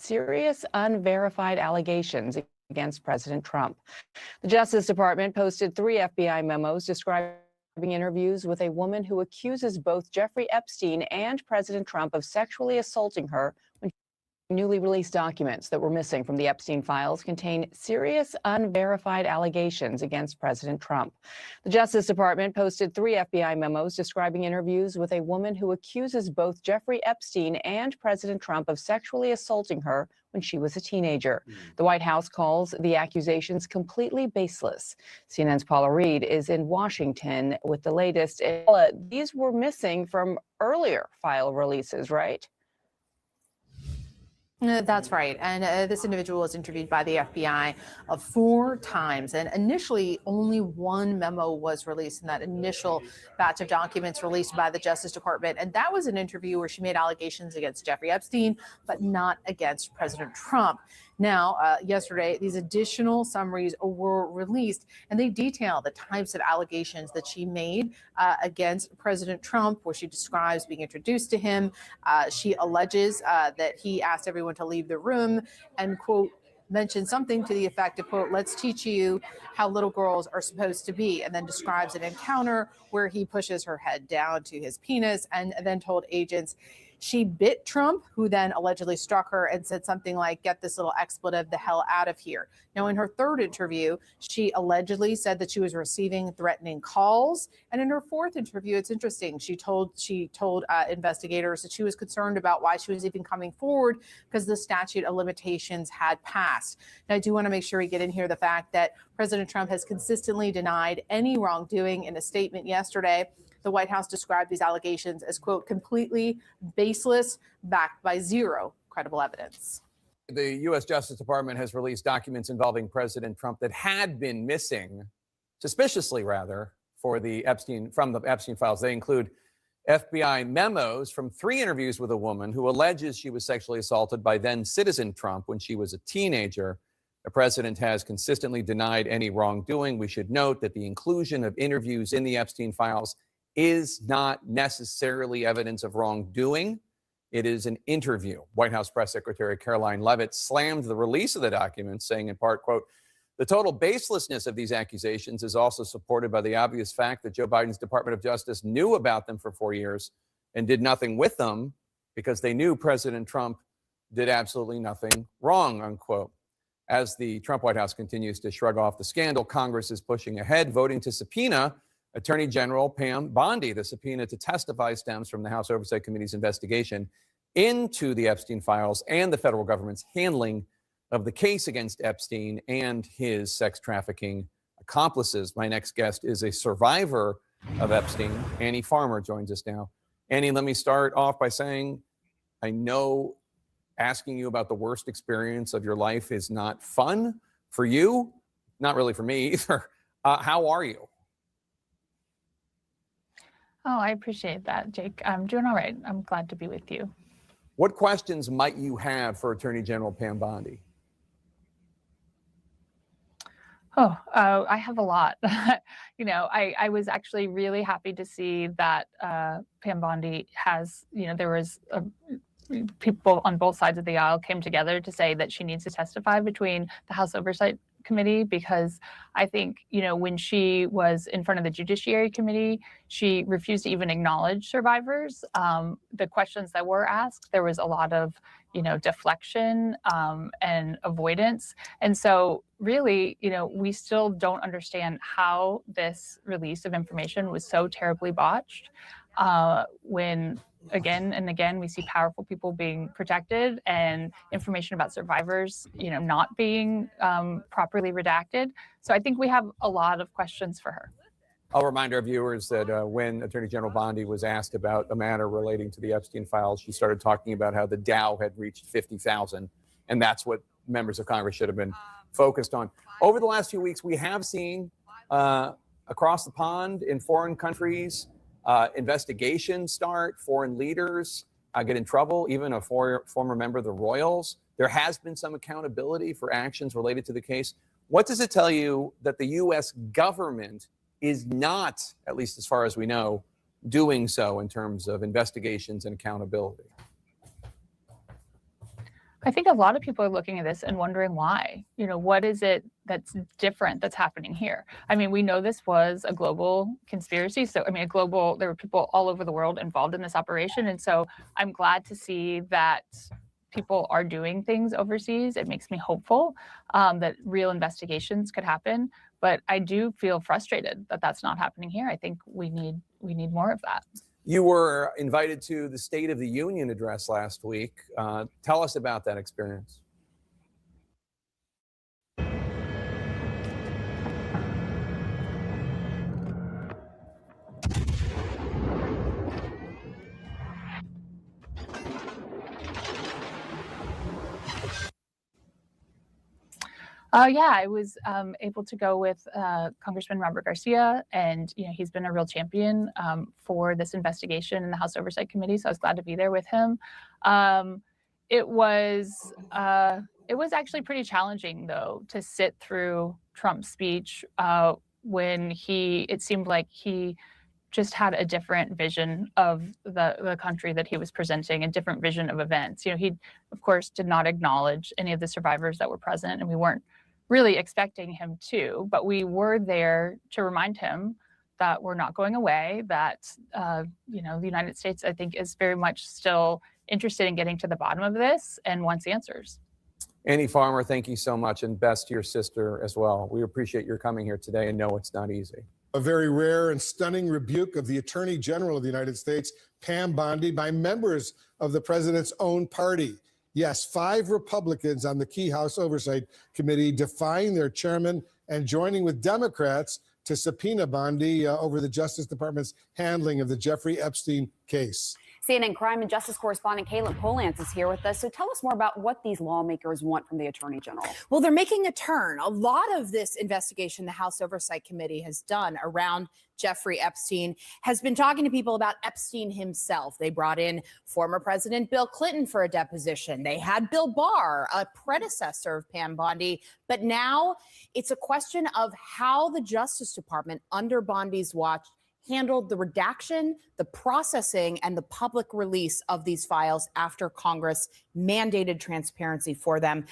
Serious unverified allegations against President Trump. The Justice Department posted 3 FBI memos describing interviews with a woman who accuses both Jeffrey Epstein and President Trump of sexually assaulting her when newly released documents that were missing from the Epstein files contain serious unverified allegations against President Trump. The Justice Department posted 3 FBI memos describing interviews with a woman who accuses both Jeffrey Epstein and President Trump of sexually assaulting her when she was a teenager. The White House calls the accusations completely baseless. CNN's Paula Reed is in Washington with the latest. These were missing from earlier file releases, right? That's right. And this individual was interviewed by the FBI 4 times. And initially, only 1 memo was released in that initial batch of documents released by the Justice Department. And that was an interview where she made allegations against Jeffrey Epstein, but not against President Trump. Now, yesterday, these additional summaries were released, and they detail the types of allegations that she made against President Trump, where she describes being introduced to him. She alleges that he asked everyone to leave the room and, quote, mentioned something to the effect of, quote, let's teach you how little girls are supposed to be, and then describes an encounter where he pushes her head down to his penis and then told agents she bit Trump, who then allegedly struck her and said something like, get this little expletive the hell out of here. Now, in her 3rd interview, she allegedly said that she was receiving threatening calls. And in her 4th interview, it's interesting. She told investigators that she was concerned about why she was even coming forward because the statute of limitations had passed. Now, I do want to make sure we get in here the fact that President Trump has consistently denied any wrongdoing. In a statement yesterday, the White House described these allegations as, quote, completely baseless, backed by 0 credible evidence. The U.S. Justice Department has released documents involving President Trump that had been missing, suspiciously rather, from the Epstein files. They include FBI memos from 3 interviews with a woman who alleges she was sexually assaulted by then citizen Trump when she was a teenager. The president has consistently denied any wrongdoing. We should note that the inclusion of interviews in the Epstein files is not necessarily evidence of wrongdoing. It is an interview. White House Press Secretary Caroline Leavitt slammed the release of the documents, saying in part, quote, the total baselessness of these accusations is also supported by the obvious fact that Joe Biden's Department of Justice knew about them for 4 years and did nothing with them because they knew President Trump did absolutely nothing wrong, unquote. As the Trump White House continues to shrug off the scandal, Congress is pushing ahead, voting to subpoena Attorney General Pam Bondi. The subpoena to testify stems from the House Oversight Committee's investigation into the Epstein files and the federal government's handling of the case against Epstein and his sex trafficking accomplices. My next guest is a survivor of Epstein. Annie Farmer joins us now. Annie, let me start off by saying I know asking you about the worst experience of your life is not fun for you, not really for me either. How are you? Oh, I appreciate that, Jake. I'm doing all right. I'm glad to be with you. What questions might you have for Attorney General Pam Bondi? I have a lot. I was actually really happy to see that Pam Bondi has, there was people on both sides of the aisle came together to say that she needs to testify between the House Oversight Committee, because I think, when she was in front of the Judiciary Committee, she refused to even acknowledge survivors. The questions that were asked, there was a lot of, deflection and avoidance. And so really, we still don't understand how this release of information was so terribly botched. When again and again, we see powerful people being protected and information about survivors, not being properly redacted. So I think we have a lot of questions for her. I'll remind our viewers that when Attorney General Bondi was asked about a matter relating to the Epstein files, she started talking about how the Dow had reached 50,000, and that's what members of Congress should have been focused on. Over the last few weeks, we have seen across the pond in foreign countries, investigations start, foreign leaders get in trouble, even a former member of the Royals. There has been some accountability for actions related to the case. What does it tell you that the U.S. government is not, at least as far as we know, doing so in terms of investigations and accountability? I think a lot of people are looking at this and wondering why. What is it that's different that's happening here? I mean, we know this was a global conspiracy. So, I mean, there were people all over the world involved in this operation. And so I'm glad to see that people are doing things overseas. It makes me hopeful that real investigations could happen. But I do feel frustrated that that's not happening here. I think we need more of that. You were invited to the State of the Union address last week. Tell us about that experience. Yeah, I was able to go with Congressman Robert Garcia, and he's been a real champion for this investigation in the House Oversight Committee. So I was glad to be there with him. It was actually pretty challenging, though, to sit through Trump's speech when it seemed like he just had a different vision of the country that he was presenting, a different vision of events. He, of course, did not acknowledge any of the survivors that were present, and we weren't really expecting him to, but we were there to remind him that we're not going away, that the United States, I think, is very much still interested in getting to the bottom of this and wants answers. Annie Farmer, thank you so much, and best to your sister as well. We appreciate your coming here today and know it's not easy. A very rare and stunning rebuke of the Attorney General of the United States, Pam Bondi, by members of the president's own party. Yes, 5 Republicans on the key House Oversight Committee defying their chairman and joining with Democrats to subpoena Bondi over the Justice Department's handling of the Jeffrey Epstein case. CNN crime and justice correspondent Caitlin Polantz is here with us. So tell us more about what these lawmakers want from the Attorney General. Well, they're making a turn. A lot of this investigation the House Oversight Committee has done around Jeffrey Epstein has been talking to people about Epstein himself. They brought in former President Bill Clinton for a deposition. They had Bill Barr, a predecessor of Pam Bondi. But now it's a question of how the Justice Department under Bondi's watch handled the redaction, the processing, and the public release of these files after Congress mandated transparency for them.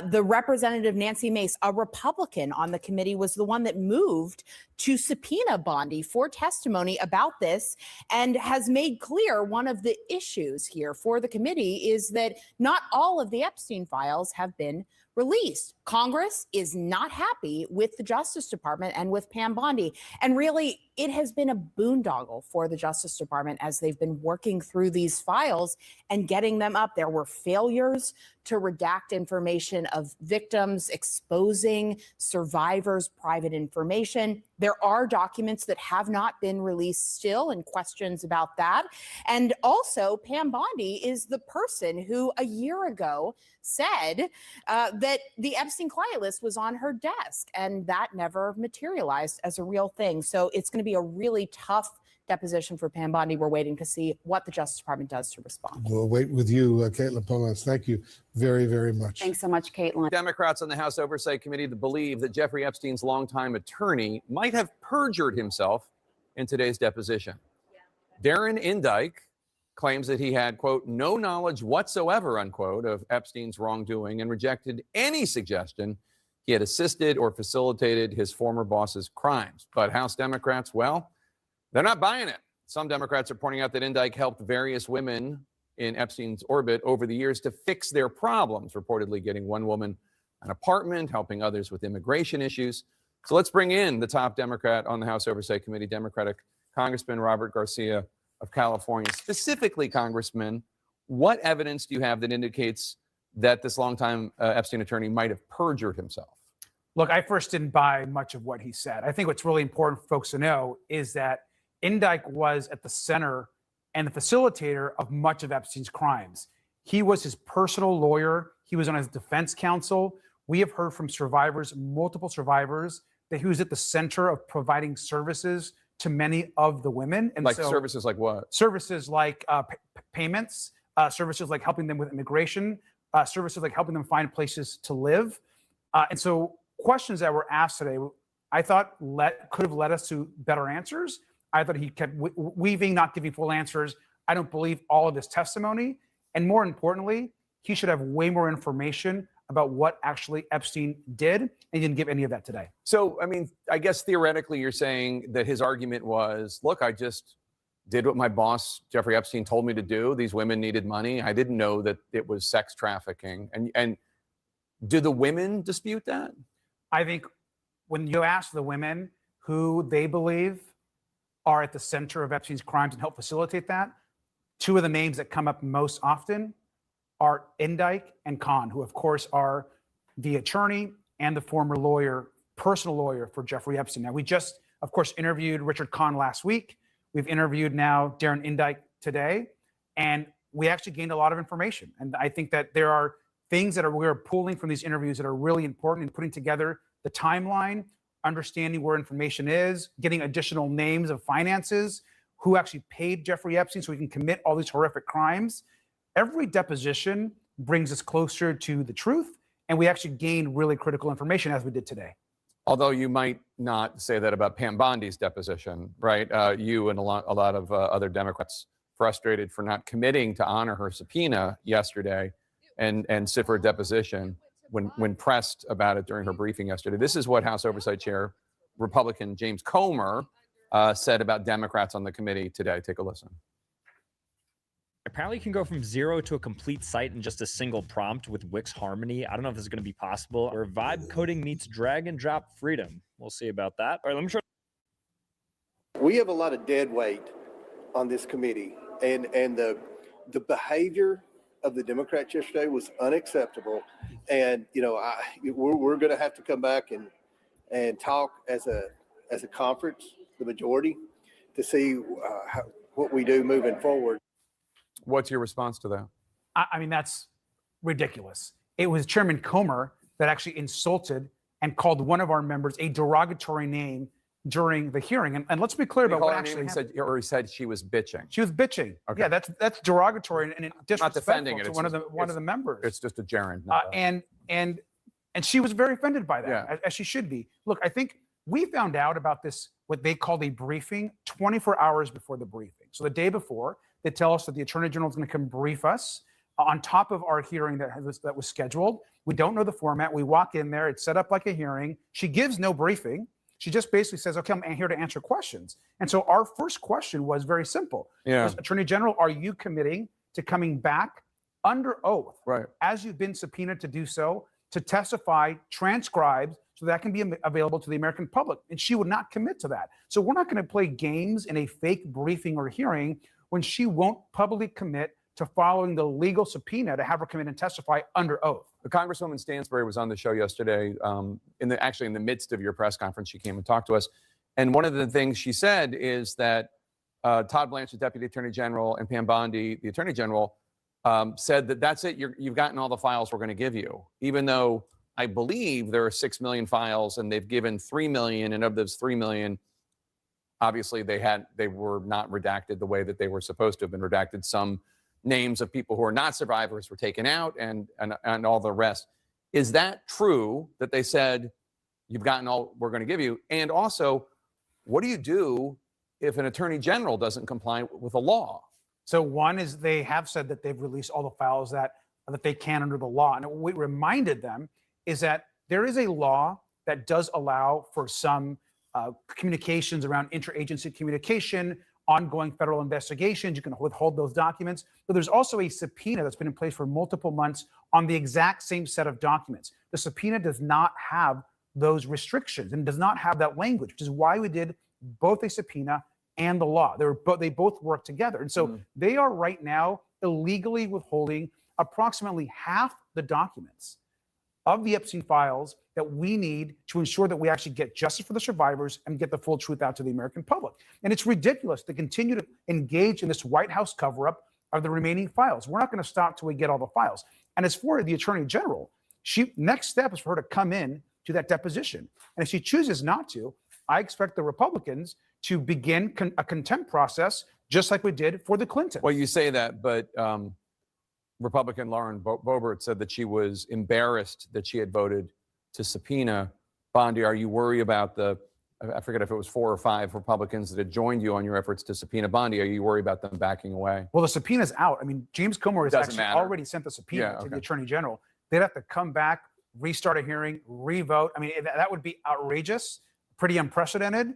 The Representative Nancy Mace, a Republican on the committee, was the one that moved to subpoena Bondi for testimony about this and has made clear one of the issues here for the committee is that not all of the Epstein files have been released. Congress is not happy with the Justice Department and with Pam Bondi. And really, it has been a boondoggle for the Justice Department as they've been working through these files and getting them up. There were failures to redact information of victims, exposing survivors' private information. There are documents that have not been released still and questions about that. And also, Pam Bondi is the person who a year ago said that the Epstein client list was on her desk, and that never materialized as a real thing. So it's going to be a really tough deposition for Pam Bondi. We're waiting to see what the Justice Department does to respond. We'll wait with you, Caitlin Polantz. Thank you very, very much. Thanks so much, Caitlin. Democrats on the House Oversight Committee believe that Jeffrey Epstein's longtime attorney might have perjured himself in today's deposition. Darren Indyke claims that he had, quote, no knowledge whatsoever, unquote, of Epstein's wrongdoing and rejected any suggestion he had assisted or facilitated his former boss's crimes. But House Democrats, well, they're not buying it. Some Democrats are pointing out that Indyke helped various women in Epstein's orbit over the years to fix their problems, reportedly getting one woman an apartment, helping others with immigration issues. So let's bring in the top Democrat on the House Oversight Committee, Democratic Congressman Robert Garcia of California. Specifically, Congressman, what evidence do you have that indicates that this longtime Epstein attorney might have perjured himself? Look, I first didn't buy much of what he said. I think what's really important for folks to know is that Indyke was at the center and the facilitator of much of Epstein's crimes. He was his personal lawyer. He was on his defense counsel. We have heard from survivors, multiple survivors, that he was at the center of providing services to many of the women. And Like so services like what? services like payments, services like helping them with immigration, services like helping them find places to live. And so questions that were asked today, I thought could have led us to better answers. I thought he kept weaving, not giving full answers. I don't believe all of his testimony. And more importantly, he should have way more information about what actually Epstein did. And he didn't give any of that today. So, I mean, I guess theoretically you're saying that his argument was, look, I just did what my boss, Jeffrey Epstein, told me to do. These women needed money. I didn't know that it was sex trafficking. And do the women dispute that? I think when you ask the women who they believe are at the center of Epstein's crimes and help facilitate that, two of the names that come up most often are Indike and Khan, who of course are the attorney and the former lawyer, personal lawyer for Jeffrey Epstein. Now, we just, of course, interviewed Richard Khan last week. We've interviewed now Darren Indike today, and we actually gained a lot of information. And I think that there are things that we're pulling from these interviews that are really important in putting together the timeline, understanding where information is, getting additional names of finances, who actually paid Jeffrey Epstein so he can commit all these horrific crimes. Every deposition brings us closer to the truth, and we actually gain really critical information as we did today. Although you might not say that about Pam Bondi's deposition, right? You and a lot of other Democrats frustrated for not committing to honor her subpoena yesterday and sit for a deposition when pressed about it during her briefing yesterday. This is what House Oversight Chair Republican James Comer said about Democrats on the committee today. Take a listen. Apparently you can go from 0 to a complete site in just a single prompt with Wix Harmony. I don't know if this is going to be possible. Or vibe coding meets drag and drop freedom. We'll see about that. All right, let me try. We have a lot of dead weight on this committee, and the behavior of the Democrats yesterday was unacceptable. And we're going to have to come back and talk as a conference, the majority, to see what we do moving forward. What's your response to that? I mean, that's ridiculous. It was Chairman Comer that actually insulted and called one of our members a derogatory name during the hearing. And let's be clear about what actually happened. He said she was bitching. She was bitching. Okay. Yeah, that's derogatory and disrespectful defending it. to It's one just- of the members. It's just a gerund. And she was very offended by that, Yeah. as she should be. Look, I think we found out about this, what they called a briefing, 24 hours before the briefing. So the day before, they tell us that the Attorney General is going to come brief us on top of our hearing that was scheduled. We don't know the format. We walk in there. It's set up like a hearing. She gives no briefing. She just basically says, okay, I'm here to answer questions. And so our first question was very simple. Yeah. Attorney General, are you committing to coming back under oath, Right. as you've been subpoenaed to do so, to testify, transcribed, so that can be available to the American public? And she would not commit to that. So we're not going to play games in a fake briefing or hearing when she won't publicly commit to following the legal subpoena to have her come in and testify under oath. Congresswoman Stansbury was on the show yesterday. In the midst of your press conference, she came and talked to us. And one of the things she said is that Todd Blanchard, Deputy Attorney General, and Pam Bondi, the Attorney General, said that that's it. You've gotten all the files we're going to give you, even though I believe there are 6 million files and they've given 3 million, and of those 3 million, obviously they were not redacted the way that they were supposed to have been redacted. Some names of people who are not survivors were taken out, and all the rest. Is that true that they said you've gotten all we're going to give you? And also, what do you do if an attorney general doesn't comply with a law? So one is they have said that they've released all the files that they can under the law. And what we reminded them is that there is a law that does allow for some communications around interagency communication, ongoing federal investigations. You can withhold those documents. But there's also a subpoena that's been in place for multiple months on the exact same set of documents. The subpoena does not have those restrictions and does not have that language, which is why we did both a subpoena and the law. They both work together. And so they are right now illegally withholding approximately half the documents of the Epstein files that we need to ensure that we actually get justice for the survivors and get the full truth out to the American public. And it's ridiculous to continue to engage in this White House cover-up of the remaining files. We're not going to stop till we get all the files. And as for the Attorney General, next step is for her to come in to that deposition. And if she chooses not to, I expect the Republicans to begin a contempt process, just like we did for the Clintons. Well, you say that, but Republican Lauren Boebert said that she was embarrassed that she had voted to subpoena Bondi. Are you worried about I forget if it was 4 or 5 Republicans that had joined you on your efforts to subpoena Bondi? Are you worried about them backing away? Well, the subpoena's out. I mean, James Comer has Doesn't actually matter. already sent the subpoena to the okay. Attorney General. They'd have to come back, restart a hearing, revote. I mean, that would be outrageous, pretty unprecedented.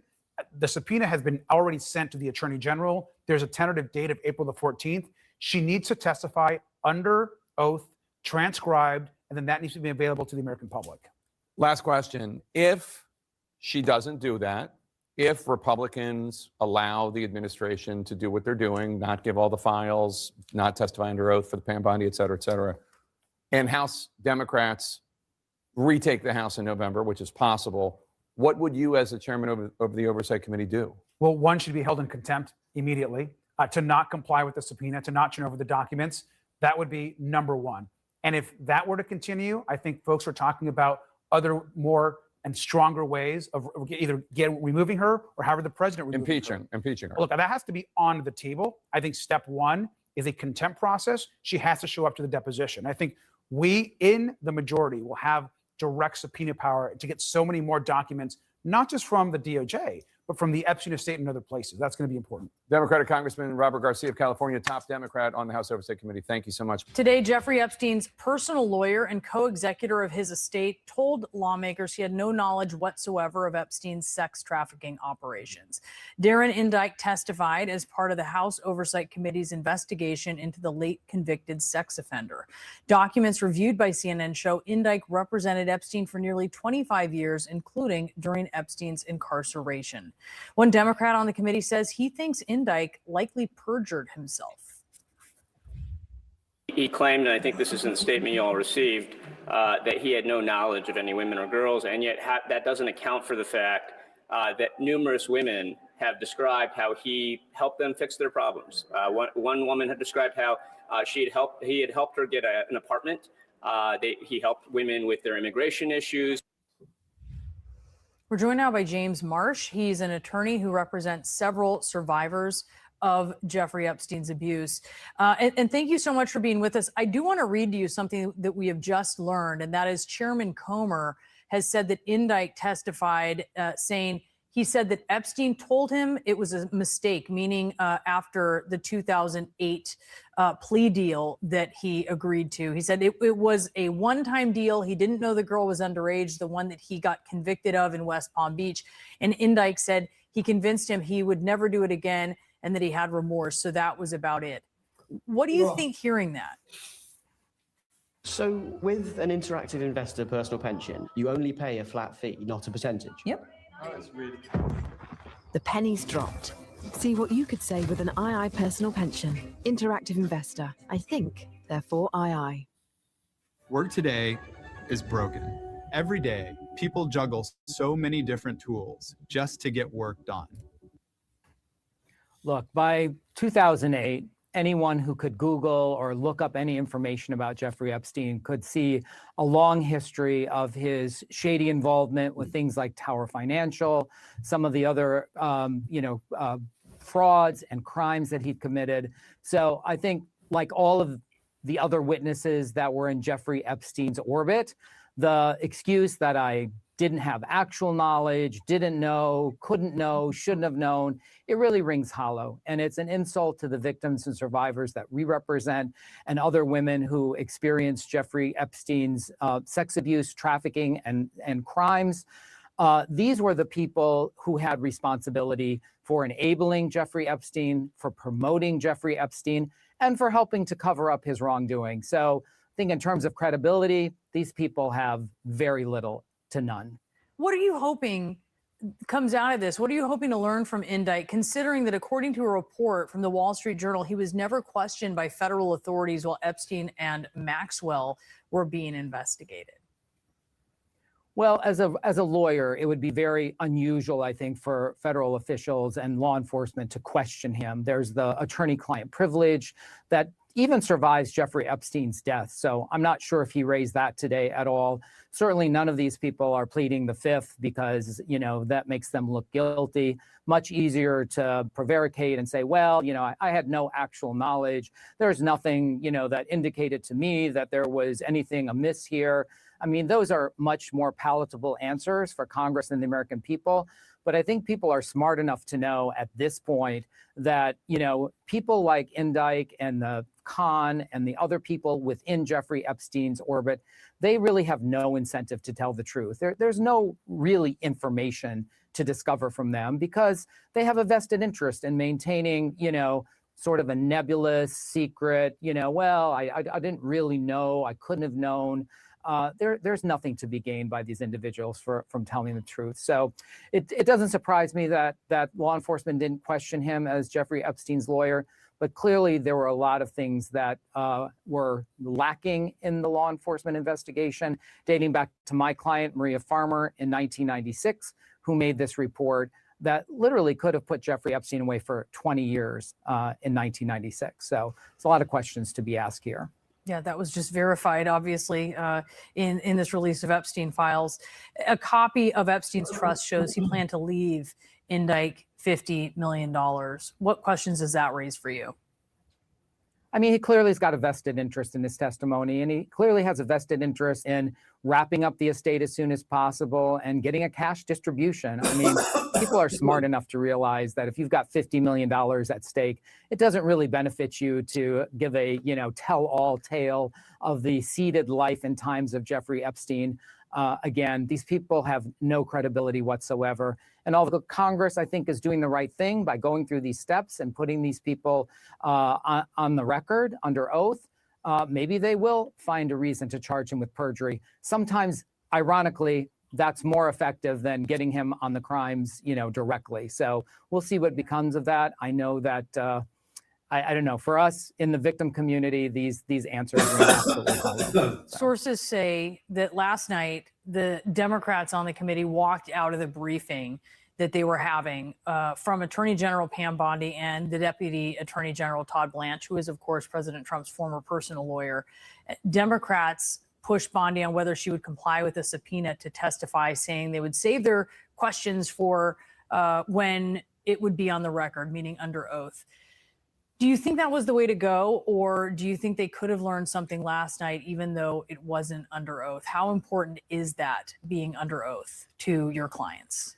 The subpoena has been already sent to the Attorney General. There's a tentative date of April the 14th. She needs to testify under oath, transcribed, and then that needs to be available to the American public. Last question. If she doesn't do that, if Republicans allow the administration to do what they're doing, not give all the files, not testify under oath for the Pam Bondi, et cetera, and House Democrats retake the House in November, which is possible, what would you as the chairman of the Oversight Committee do? Well, one should be held in contempt immediately, to not comply with the subpoena, to not turn over the documents. That would be number one. And if that were to continue, I think folks are talking about other more and stronger ways of either removing her or however the president Impeaching her. Look, that has to be on the table. I think step one is a contempt process. She has to show up to the deposition. I think we in the majority will have direct subpoena power to get so many more documents, not just from the DOJ, but from the Epstein estate and other places. That's going to be important. Democratic Congressman Robert Garcia of California, top Democrat on the House Oversight Committee. Thank you so much. Today, Jeffrey Epstein's personal lawyer and co-executor of his estate told lawmakers he had no knowledge whatsoever of Epstein's sex trafficking operations. Darren Indyke testified as part of the House Oversight Committee's investigation into the late convicted sex offender. Documents reviewed by CNN show Indyke represented Epstein for nearly 25 years, including during Epstein's incarceration. One Democrat on the committee says he thinks Indyke likely perjured himself. He claimed, and I think this is in the statement you all received, that he had no knowledge of any women or girls, and yet that doesn't account for the fact that numerous women have described how he helped them fix their problems. One woman had described how he had helped her get an apartment. He helped women with their immigration issues. We're joined now by James Marsh. He's an attorney who represents several survivors of Jeffrey Epstein's abuse. And thank you so much for being with us. I do want to read to you something that we have just learned, and that is Chairman Comer has said that Indyke testified saying he said that Epstein told him it was a mistake, meaning after the 2008 plea deal that he agreed to. He said it was a one-time deal. He didn't know the girl was underage, the one that he got convicted of in West Palm Beach. And Indyke said he convinced him he would never do it again and that he had remorse. So that was about it. What do you think hearing that? So with an interactive investor personal pension, you only pay a flat fee, not a percentage. Yep. The pennies dropped. See what you could save with an II personal pension. Interactive investor. I think, therefore II. Work today is broken. Every day, people juggle so many different tools just to get work done. Look, by 2008, anyone who could Google or look up any information about Jeffrey Epstein could see a long history of his shady involvement with things like Tower Financial, some of the other, frauds and crimes that he'd committed. So I think, like all of the other witnesses that were in Jeffrey Epstein's orbit, the excuse that I didn't have actual knowledge, didn't know, couldn't know, shouldn't have known, it really rings hollow. And it's an insult to the victims and survivors that we represent and other women who experienced Jeffrey Epstein's sex abuse, trafficking, and crimes. These were the people who had responsibility for enabling Jeffrey Epstein, for promoting Jeffrey Epstein, and for helping to cover up his wrongdoing. So I think in terms of credibility, these people have very little to none. What are you hoping comes out of this? What are you hoping to learn from Indyke, considering that according to a report from the Wall Street Journal, he was never questioned by federal authorities while Epstein and Maxwell were being investigated? Well, as a lawyer, it would be very unusual, I think, for federal officials and law enforcement to question him. There's the attorney-client privilege that even survives Jeffrey Epstein's death. So I'm not sure if he raised that today at all. Certainly none of these people are pleading the fifth because, that makes them look guilty. Much easier to prevaricate and say, well, I had no actual knowledge. There's nothing, that indicated to me that there was anything amiss here. I mean, those are much more palatable answers for Congress and the American people. But I think people are smart enough to know at this point that, people like Indike and the Khan and the other people within Jeffrey Epstein's orbit, they really have no incentive to tell the truth. There's no really information to discover from them because they have a vested interest in maintaining, sort of a nebulous secret, I didn't really know, I couldn't have known. There's nothing to be gained by these individuals from telling the truth. So it doesn't surprise me that law enforcement didn't question him as Jeffrey Epstein's lawyer, but clearly there were a lot of things that were lacking in the law enforcement investigation, dating back to my client, Maria Farmer, in 1996, who made this report that literally could have put Jeffrey Epstein away for 20 years in 1996. So it's a lot of questions to be asked here. Yeah, that was just verified, obviously, in this release of Epstein files. A copy of Epstein's trust shows he planned to leave Indike $50 million. What questions does that raise for you? I mean, he clearly has got a vested interest in this testimony, and he clearly has a vested interest in wrapping up the estate as soon as possible and getting a cash distribution. I mean, people are smart enough to realize that if you've got $50 million at stake, it doesn't really benefit you to give a, tell-all tale of the seeded life and times of Jeffrey Epstein. Again, these people have no credibility whatsoever. And although Congress, I think, is doing the right thing by going through these steps and putting these people on the record under oath, maybe they will find a reason to charge him with perjury. Sometimes, ironically, that's more effective than getting him on the crimes, directly. So we'll see what becomes of that. I know that I don't know. For us in the victim community, these answers are absolutely hollow. Sources say that last night, the Democrats on the committee walked out of the briefing that they were having from Attorney General Pam Bondi and the Deputy Attorney General Todd Blanche, who is, of course, President Trump's former personal lawyer. Democrats pushed Bondi on whether she would comply with a subpoena to testify, saying they would save their questions for when it would be on the record, meaning under oath. Do you think that was the way to go, or do you think they could have learned something last night, even though it wasn't under oath? How important is that, being under oath, to your clients?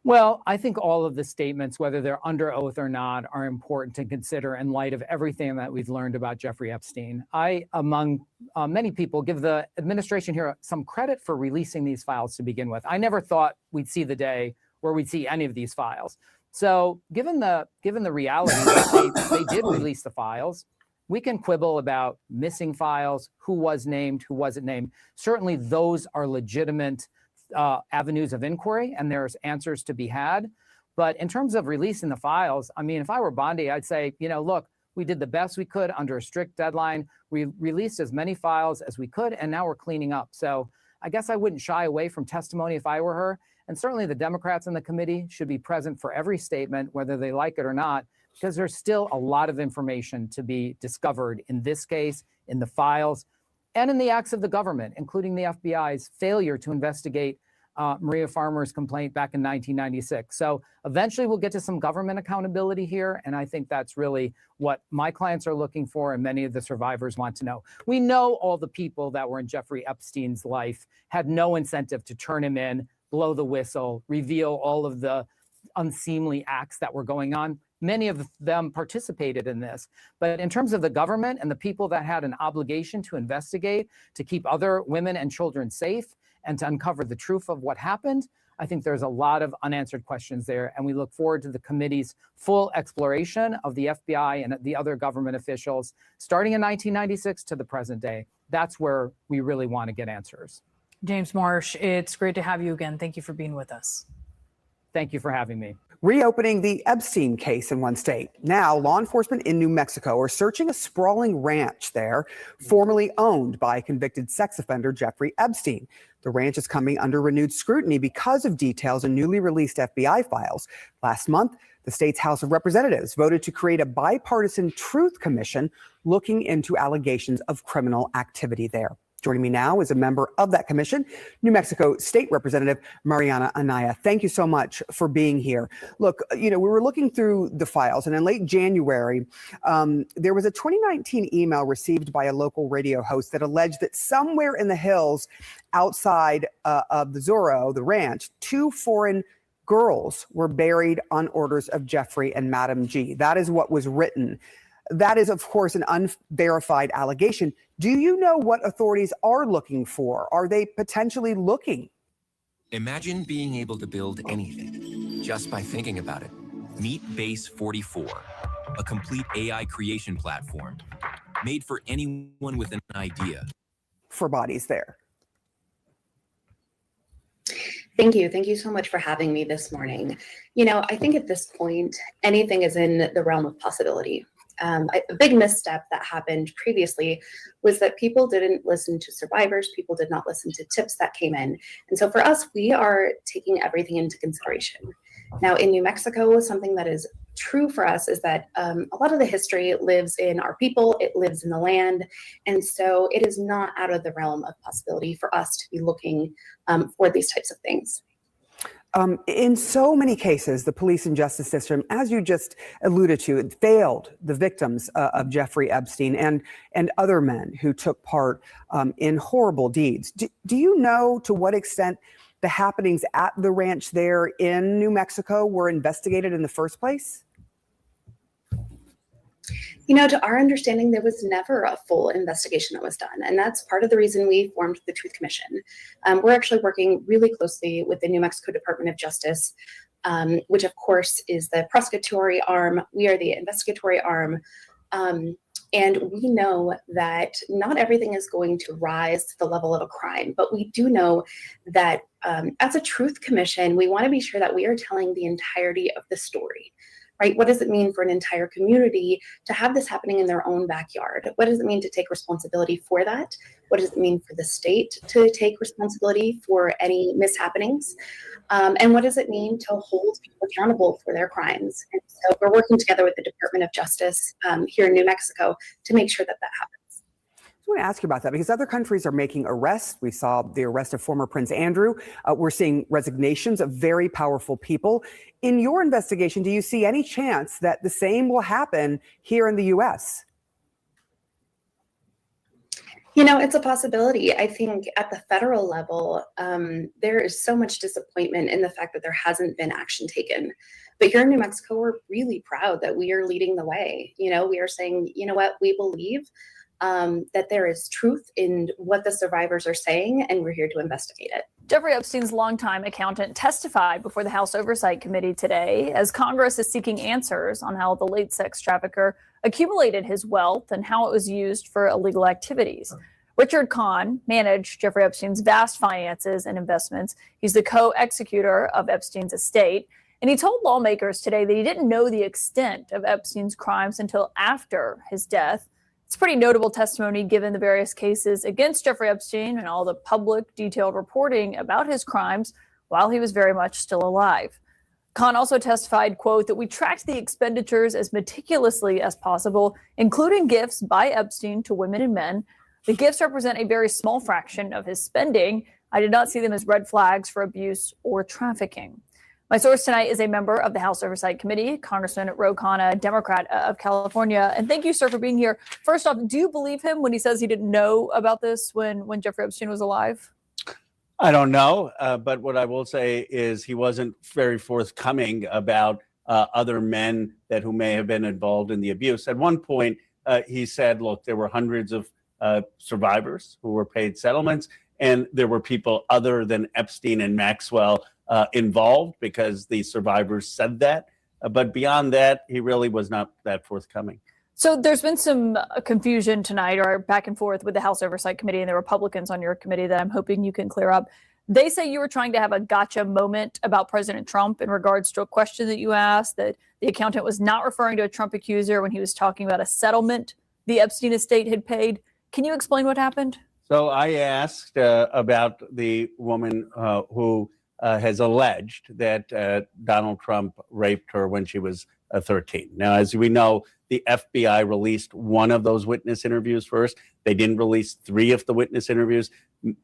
Well, I think all of the statements, whether they're under oath or not, are important to consider in light of everything that we've learned about Jeffrey Epstein. I, among many people, give the administration here some credit for releasing these files to begin with. I never thought we'd see the day where we'd see any of these files. So given the reality that they did release the files, we can quibble about missing files, who was named, who wasn't named. Certainly those are legitimate avenues of inquiry, and there's answers to be had. But in terms of releasing the files, I mean, if I were Bondi, I'd say, look, we did the best we could under a strict deadline. We released as many files as we could, and now we're cleaning up. So I guess I wouldn't shy away from testimony if I were her. And certainly the Democrats in the committee should be present for every statement, whether they like it or not, because there's still a lot of information to be discovered in this case, in the files, and in the acts of the government, including the FBI's failure to investigate Maria Farmer's complaint back in 1996. So eventually we'll get to some government accountability here. And I think that's really what my clients are looking for and many of the survivors want to know. We know all the people that were in Jeffrey Epstein's life had no incentive to turn him in, blow the whistle, reveal all of the unseemly acts that were going on. Many of them participated in this. But in terms of the government and the people that had an obligation to investigate, to keep other women and children safe, and to uncover the truth of what happened, I think there's a lot of unanswered questions there. And we look forward to the committee's full exploration of the FBI and the other government officials, starting in 1996 to the present day. That's where we really want to get answers. James Marsh, it's great to have you again. Thank you for being with us. Thank you for having me. Reopening the Epstein case in one state. Now, law enforcement in New Mexico are searching a sprawling ranch there, formerly owned by convicted sex offender Jeffrey Epstein. The ranch is coming under renewed scrutiny because of details in newly released FBI files. Last month, The state's House of Representatives voted to create a bipartisan truth commission looking into allegations of criminal activity there. Joining me now is a member of that commission, New Mexico State Representative Mariana Anaya. Thank you so much for being here. Look, we were looking through the files, and in late January, there was a 2019 email received by a local radio host that alleged that somewhere in the hills outside of the Zorro, the ranch, 2 foreign girls were buried on orders of Jeffrey and Madam G. That is what was written. That is, of course, an unverified allegation. Do you know what authorities are looking for? Are they potentially looking? Imagine being able to build anything just by thinking about it. Meet Base 44, a complete AI creation platform made for anyone with an idea. For bodies there. Thank you. Thank you so much for having me this morning. I think at this point, anything is in the realm of possibility. A big misstep that happened previously was that people didn't listen to survivors. People did not listen to tips that came in. And so for us, we are taking everything into consideration. Now, in New Mexico, something that is true for us is that a lot of the history lives in our people, it lives in the land. And so it is not out of the realm of possibility for us to be looking for these types of things. In so many cases, the police and justice system, as you just alluded to, it failed the victims of Jeffrey Epstein and other men who took part in horrible deeds. Do you know to what extent the happenings at the ranch there in New Mexico were investigated in the first place? To our understanding, there was never a full investigation that was done. And that's part of the reason we formed the Truth Commission. We're actually working really closely with the New Mexico Department of Justice, which of course is the prosecutory arm. We are the investigatory arm. And we know that not everything is going to rise to the level of a crime, but we do know that as a Truth Commission, we want to be sure that we are telling the entirety of the story. Right? What does it mean for an entire community to have this happening in their own backyard? What does it mean to take responsibility for that? What does it mean for the state to take responsibility for any mishappenings? And what does it mean to hold people accountable for their crimes? And so we're working together with the Department of Justice here in New Mexico to make sure that that happens. I want to ask you about that because other countries are making arrests. We saw the arrest of former Prince Andrew. We're seeing resignations of very powerful people. In your investigation, do you see any chance that the same will happen here in the U.S.? It's a possibility. I think at the federal level, there is so much disappointment in the fact that there hasn't been action taken. But here in New Mexico, we're really proud that we are leading the way. We are saying, what, we believe that there is truth in what the survivors are saying, and we're here to investigate it. Jeffrey Epstein's longtime accountant testified before the House Oversight Committee today as Congress is seeking answers on how the late sex trafficker accumulated his wealth and how it was used for illegal activities. Richard Kahn managed Jeffrey Epstein's vast finances and investments. He's the co-executor of Epstein's estate. And he told lawmakers today that he didn't know the extent of Epstein's crimes until after his death. It's pretty notable testimony given the various cases against Jeffrey Epstein and all the public detailed reporting about his crimes while he was very much still alive. Kahn also testified, quote, that we tracked the expenditures as meticulously as possible, including gifts by Epstein to women and men. The gifts represent a very small fraction of his spending. I did not see them as red flags for abuse or trafficking. My source tonight is a member of the House Oversight Committee, Congressman Ro Khanna, Democrat of California. And thank you, sir, for being here. First off, do you believe him when he says he didn't know about this when Jeffrey Epstein was alive? I don't know, but what I will say is he wasn't very forthcoming about other men who may have been involved in the abuse. At one point, he said, look, there were hundreds of survivors who were paid settlements, and there were people other than Epstein and Maxwell involved because the survivors said that. But beyond that, he really was not that forthcoming. So there's been some confusion tonight or back and forth with the House Oversight Committee and the Republicans on your committee that I'm hoping you can clear up. They say you were trying to have a gotcha moment about President Trump in regards to a question that you asked, that the accountant was not referring to a Trump accuser when he was talking about a settlement the Epstein estate had paid. Can you explain what happened? So I asked about the woman who has alleged that Donald Trump raped her when she was 13. Now, as we know, the FBI released one of those witness interviews first. They didn't release 3 of the witness interviews.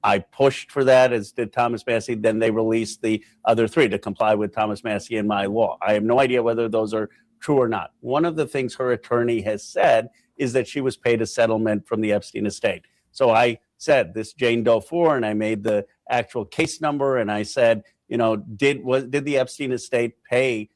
I pushed for that, as did Thomas Massie. Then they released the other 3 to comply with Thomas Massie and my law. I have no idea whether those are true or not. One of the things her attorney has said is that she was paid a settlement from the Epstein estate. So I said, this Jane Doe 4, and I made the actual case number, and I said, did the Epstein estate pay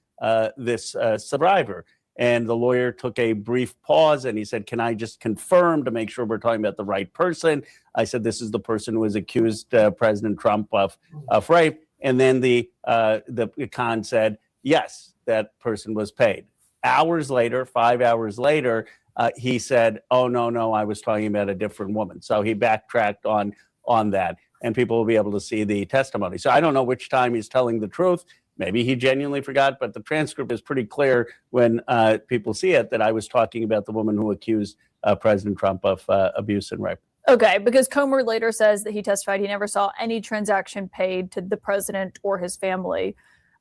this survivor? And the lawyer took a brief pause and he said, can I just confirm to make sure we're talking about the right person? I said, this is the person who has accused President Trump of rape. And then the con said, yes, that person was paid. Hours later, 5 hours later, he said, oh, no, I was talking about a different woman. So he backtracked on that, and people will be able to see the testimony. So I don't know which time he's telling the truth. Maybe he genuinely forgot, but the transcript is pretty clear when people see it that I was talking about the woman who accused President Trump of abuse and rape. Okay, because Comer later says that he testified he never saw any transaction paid to the president or his family.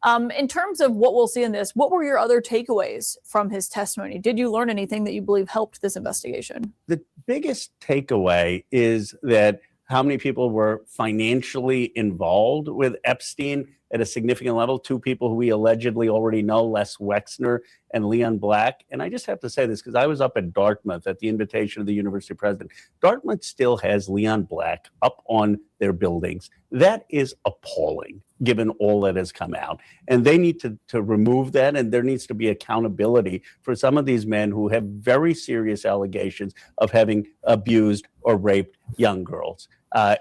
In terms of what we'll see in this, what were your other takeaways from his testimony? Did you learn anything that you believe helped this investigation? The biggest takeaway is that how many people were financially involved with Epstein at a significant level. 2 people who we allegedly already know, Les Wexner and Leon Black. And I just have to say this because I was up at Dartmouth at the invitation of the university president. Dartmouth still has Leon Black up on their buildings. That is appalling, given all that has come out. And they need to remove that, and there needs to be accountability for some of these men who have very serious allegations of having abused or raped young girls.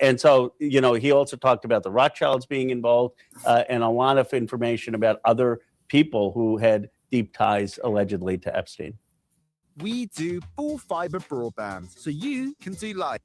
And so, he also talked about the Rothschilds being involved and a lot of information about other people who had deep ties allegedly to Epstein. We do full fiber broadband, so you can do life.